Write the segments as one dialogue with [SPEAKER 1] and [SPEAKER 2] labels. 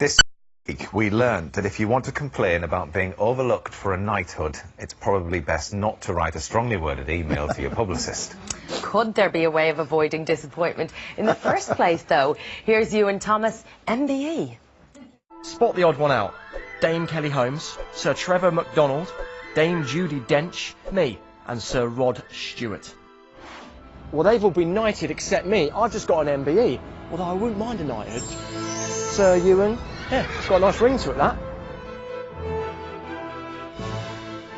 [SPEAKER 1] This week we learned that if you want to complain about being overlooked for a knighthood, it's probably best not to write a strongly worded email to your publicist.
[SPEAKER 2] Could there be a way of avoiding disappointment in the first place, though? Here's Iwan Thomas, MBE.
[SPEAKER 3] Spot the odd one out. Dame Kelly Holmes, Sir Trevor MacDonald, Dame Judi Dench, me, and Sir Rod Stewart. Well, they've all been knighted except me. I've just got an MBE, although I wouldn't mind a knighthood. Sir Ewan, yeah, it's got a nice ring to it, that.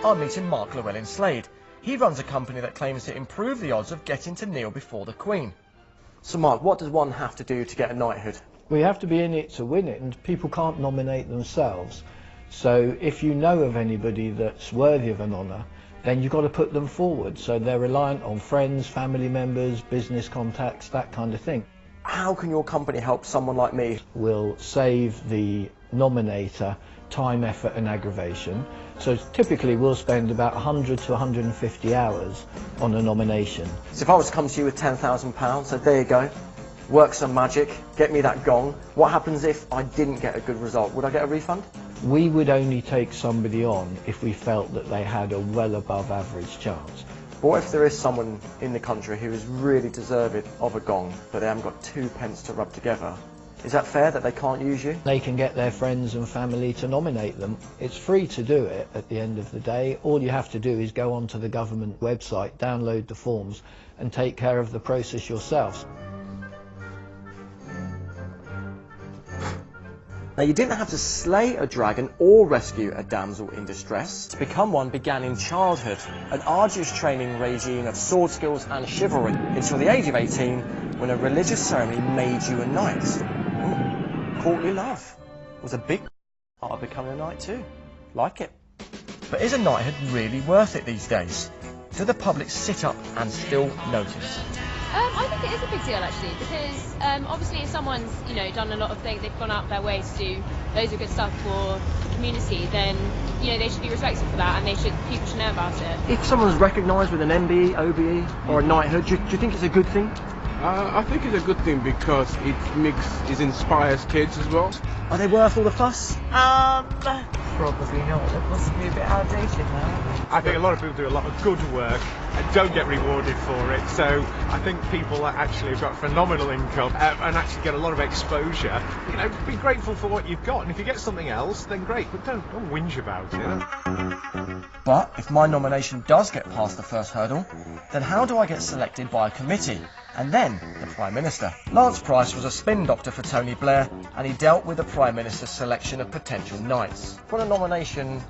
[SPEAKER 3] I'm meeting Mark Llewellyn-Slade. He runs a company that claims to improve the odds of getting to kneel before the Queen. So Mark, what does one have to do to get a knighthood?
[SPEAKER 4] We have to be in it to win it, and people can't nominate themselves. So if you know of anybody that's worthy of an honour, then you've got to put them forward. So they're reliant on friends, family members, business contacts, that kind of thing.
[SPEAKER 3] How can your company help someone like me?
[SPEAKER 4] We'll save the nominator time, effort and aggravation. So typically we'll spend about 100 to 150 hours on a nomination.
[SPEAKER 3] So if I was to come to you with £10,000, so there you go, work some magic, get me that gong, what happens if I didn't get a good result? Would I get a refund?
[SPEAKER 4] We would only take somebody on if we felt that they had a well above average chance.
[SPEAKER 3] But what if there is someone in the country who is really deserving of a gong, but they haven't got 2 pence to rub together? Is that fair that they can't use you?
[SPEAKER 4] They can get their friends and family to nominate them. It's free to do it at the end of the day. All you have to do is go onto the government website, download the forms and take care of the process yourself.
[SPEAKER 3] Now, you didn't have to slay a dragon or rescue a damsel in distress. To become one began in childhood, an arduous training regime of sword skills and chivalry, until the age of 18, when a religious ceremony made you a knight. Courtly love was a big part of becoming a knight too. Like it. But is a knighthood really worth it these days? Do the public sit up and still notice?
[SPEAKER 5] I think it is a big deal actually, because obviously if someone's done a lot of things, they've gone out their way to do loads of good stuff for the community, then they should be respected for that, and people should know about it.
[SPEAKER 3] If someone's recognised with an MBE, OBE or a knighthood, do you think it's a good thing?
[SPEAKER 6] I think it's a good thing because it inspires kids as well.
[SPEAKER 3] Are they worth all the fuss?
[SPEAKER 7] Probably not. They're possibly a bit outdated now.
[SPEAKER 8] I think a lot of people do a lot of good work and don't get rewarded for it. So I think people that actually have got phenomenal income and actually get a lot of exposure, be grateful for what you've got. And if you get something else, then great, but don't whinge about it.
[SPEAKER 3] But if my nomination does get past the first hurdle, then how do I get selected by a committee? And then the Prime Minister. Lance Price was a spin doctor for Tony Blair, and he dealt with the Prime Minister's selection of potential knights. When a nomination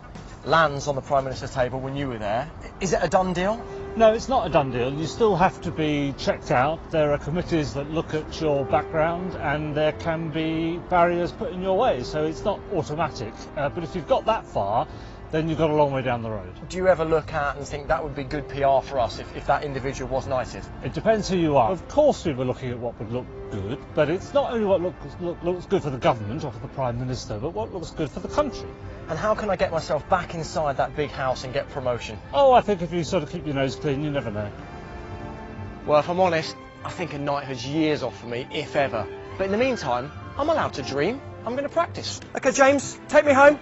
[SPEAKER 3] lands on the Prime Minister's table when you were there, is it a done deal?
[SPEAKER 9] No, it's not a done deal. You still have to be checked out. There are committees that look at your background, and there can be barriers put in your way, so it's not automatic. But if you've got that far, then you've got a long way down the road.
[SPEAKER 3] Do you ever look at and think that would be good PR for us if that individual was knighted?
[SPEAKER 9] It depends who you are. Of course we were looking at what would look good, but it's not only what looks good for the government or for the Prime Minister, but what looks good for the country.
[SPEAKER 3] And how can I get myself back inside that big house and get promotion?
[SPEAKER 9] Oh, I think if you sort of keep your nose clean, you never know.
[SPEAKER 3] Well, if I'm honest, I think a knighthood's years off for me, if ever. But in the meantime, I'm allowed to dream. I'm going to practice. OK, James, take me home.